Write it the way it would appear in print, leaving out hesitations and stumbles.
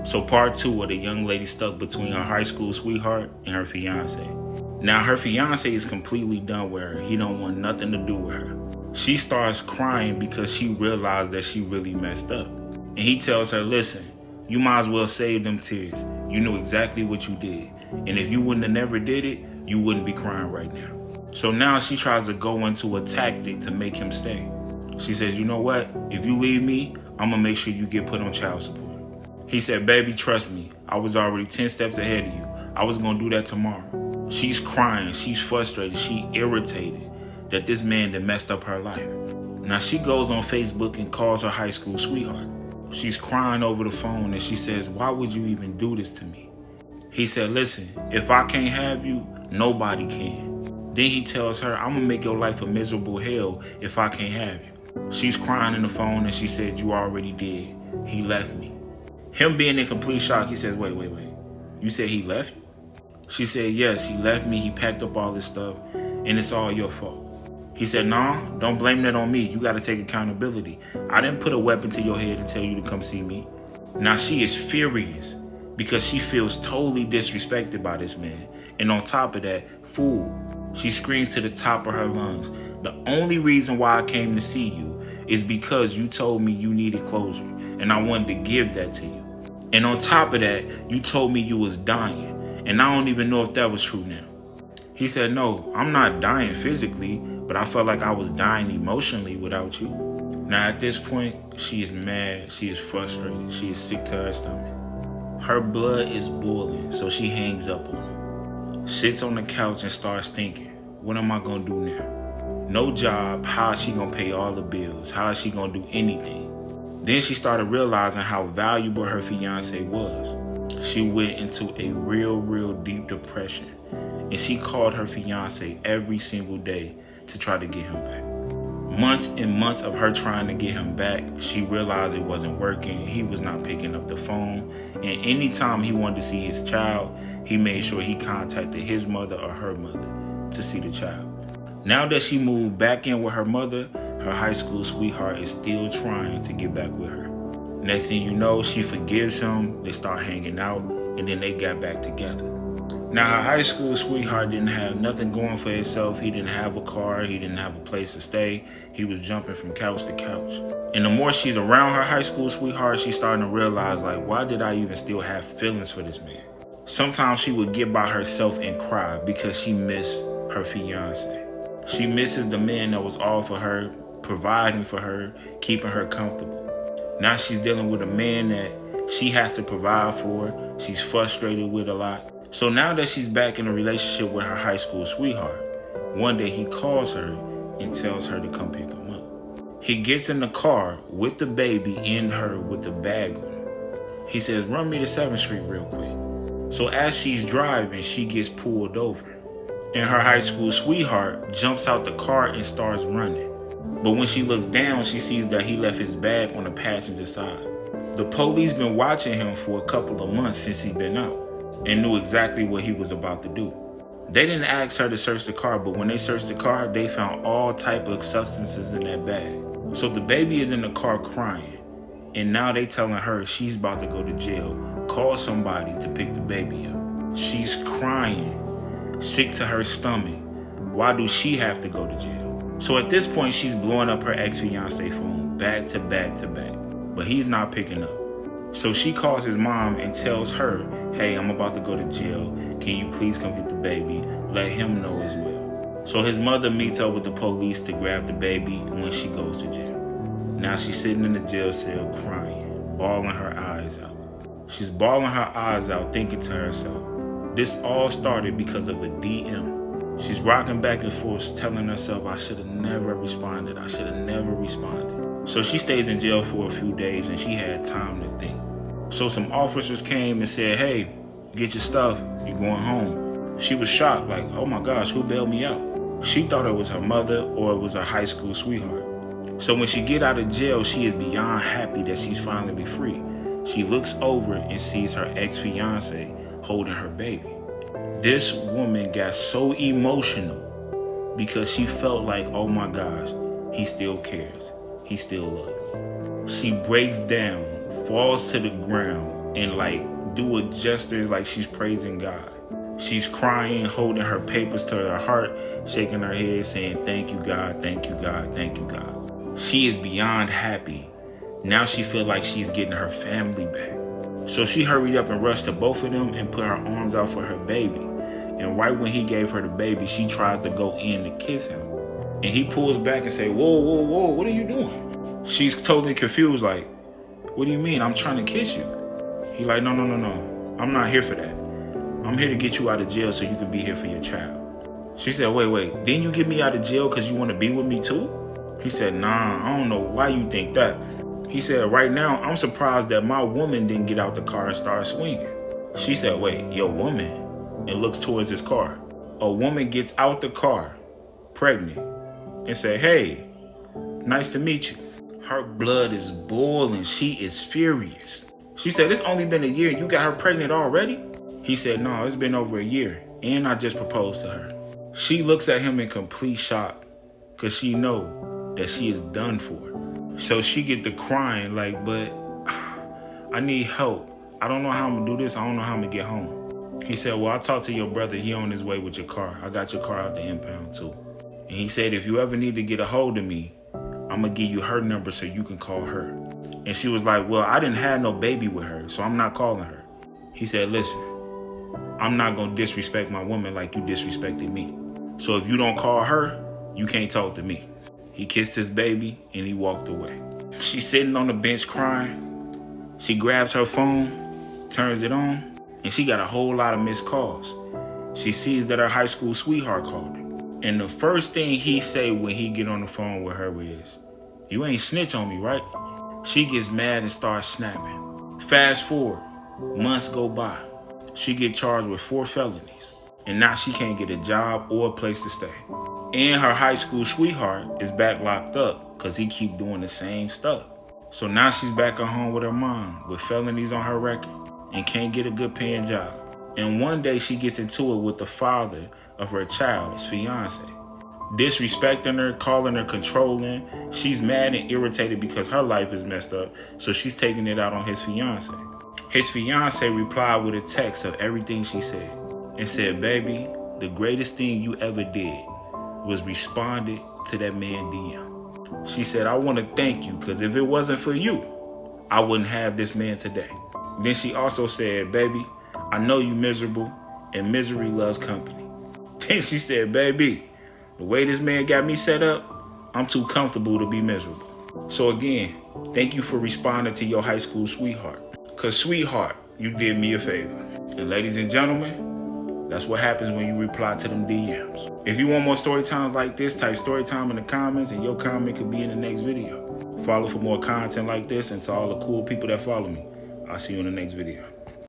So part 2 of the young lady stuck between her high school sweetheart and her fiance. Now her fiance is completely done with her. He don't want nothing to do with her. She starts crying because she realized that she really messed up. And he tells her, listen, you might as well save them tears. You knew exactly what you did. And if you wouldn't have never did it, you wouldn't be crying right now. So now she tries to go into a tactic to make him stay. She says, you know what? If you leave me, I'm gonna make sure you get put on child support. He said, baby, trust me. I was already 10 steps ahead of you. I was gonna do that tomorrow. She's crying, she's frustrated, she irritated that this man that messed up her life. Now she goes on Facebook and calls her high school sweetheart. She's crying over the phone and she says, why would you even do this to me? He said, listen, if I can't have you, nobody can. Then he tells her, I'm gonna make your life a miserable hell if I can't have you. She's crying in the phone and she said, you already did. He left me. Him being in complete shock, he says, wait. You said he left you? She said, yes, he left me. He packed up all this stuff and it's all your fault. He said, nah, don't blame that on me. You got to take accountability. I didn't put a weapon to your head and tell you to come see me. Now she is furious because she feels totally disrespected by this man. And on top of that, fool. She screams to the top of her lungs, the only reason why I came to see you is because you told me you needed closure and I wanted to give that to you. And on top of that, you told me you was dying and I don't even know if that was true now. He said, no, I'm not dying physically, but I felt like I was dying emotionally without you. Now at this point, she is mad, she is frustrated, she is sick to her stomach. Her blood is boiling, so she hangs up on him. Sits on the couch and starts thinking, what am I gonna do now? No job, how is she gonna pay all the bills? How is she gonna do anything? Then she started realizing how valuable her fiance was. She went into a real deep depression. And she called her fiance every single day to try to get him back. Months and months of her trying to get him back, she realized it wasn't working. He was not picking up the phone. And anytime he wanted to see his child, he made sure he contacted his mother or her mother to see the child. Now that she moved back in with her mother, her high school sweetheart is still trying to get back with her. Next thing you know, she forgives him, they start hanging out, and then they got back together. Now, her high school sweetheart didn't have nothing going for himself. He didn't have a car. He didn't have a place to stay. He was jumping from couch to couch. And the more she's around her high school sweetheart, she's starting to realize, like, why did I even still have feelings for this man? Sometimes she would get by herself and cry because she missed her fiance. She misses the man that was all for her, providing for her, keeping her comfortable. Now she's dealing with a man that she has to provide for. She's frustrated with a lot. So now that she's back in a relationship with her high school sweetheart, one day he calls her and tells her to come pick him up. He gets in the car with the baby in her with the bag on her. He says, run me to 7th Street real quick. So as she's driving, she gets pulled over. And her high school sweetheart jumps out the car and starts running. But when she looks down, she sees that he left his bag on the passenger side. The police been watching him for a couple of months since he'd been out and knew exactly what he was about to do. They didn't ask her to search the car, but when they searched the car, they found all type of substances in that bag. So the baby is in the car crying, and now they telling her she's about to go to jail. Call somebody to pick the baby up. She's crying, sick to her stomach. Why do she have to go to jail? So at this point, she's blowing up her ex-fiance phone back to back to back, but he's not picking up. So she calls his mom and tells her, hey, I'm about to go to jail. Can you please come get the baby? Let him know as well. So his mother meets up with the police to grab the baby when she goes to jail. Now she's sitting in the jail cell crying, bawling her eyes out. She's bawling her eyes out, thinking to herself, this all started because of a DM. She's rocking back and forth, telling herself, I should have never responded. I should have never responded. So she stays in jail for a few days and she had time to think. So some officers came and said, hey, get your stuff, you're going home. She was shocked, like, oh my gosh, who bailed me out? She thought it was her mother or it was her high school sweetheart. So when she get out of jail, she is beyond happy that she's finally be free. She looks over and sees her ex-fiance holding her baby. This woman got so emotional because she felt like, oh my gosh, he still cares. He still loves me. She breaks down, falls to the ground, and like do a gesture like she's praising God. She's crying, holding her papers to her heart, shaking her head, saying, "Thank you, God, thank you, God, thank you, God." She is beyond happy. Now she feels like she's getting her family back. So she hurried up and rushed to both of them and put her arms out for her baby. And right when he gave her the baby, she tries to go in to kiss him. And he pulls back and say, "Whoa, whoa, whoa, what are you doing?" She's totally confused, like, "What do you mean? I'm trying to kiss you." He like, "No, no, no, no. I'm not here for that. I'm here to get you out of jail so you can be here for your child." She said, wait, didn't you get me out of jail because you want to be with me too? He said, "Nah, I don't know why you think that." He said, "Right now, I'm surprised that my woman didn't get out the car and start swinging." She said, "Wait, your woman?" And looks towards his car. A woman gets out the car, pregnant, and said, "Hey, nice to meet you." Her blood is boiling. She is furious. She said, "It's only been a year. You got her pregnant already?" He said, "No, it's been over a year, and I just proposed to her." She looks at him in complete shock because she know that she is done for. So she get to crying like, "But I need help. I don't know how I'm going to do this. I don't know how I'm going to get home." He said, "Well, I talked to your brother. He on his way with your car. I got your car out the impound too." And he said, "If you ever need to get a hold of me, I'm going to give you her number so you can call her." And she was like, "Well, I didn't have no baby with her, so I'm not calling her." He said, "Listen, I'm not going to disrespect my woman like you disrespected me. So if you don't call her, you can't talk to me." He kissed his baby and he walked away. She's sitting on the bench crying. She grabs her phone, turns it on, and she got a whole lot of missed calls. She sees that her high school sweetheart called her. And the first thing he say when he get on the phone with her is, "You ain't snitch on me, right?" She gets mad and starts snapping. Fast forward, months go by. She get charged with 4 felonies. And now she can't get a job or a place to stay. And her high school sweetheart is back locked up because he keep doing the same stuff. So now she's back at home with her mom with felonies on her record and can't get a good paying job. And one day she gets into it with the father of her child's fiancé. Disrespecting her, calling her controlling. She's mad and irritated because her life is messed up, so she's taking it out on his fiancé. His fiancé replied with a text of everything she said and said, "Baby, the greatest thing you ever did was responded to that man DM." She said, "I want to thank you because if it wasn't for you, I wouldn't have this man today." Then she also said, "Baby, I know you miserable and misery loves company." Then she said, "Baby, the way this man got me set up, I'm too comfortable to be miserable." So again, thank you for responding to your high school sweetheart. Because sweetheart, you did me a favor. And ladies and gentlemen, that's what happens when you reply to them DMs. If you want more story times like this, type story time in the comments and your comment could be in the next video. Follow for more content like this, and to all the cool people that follow me, I'll see you in the next video.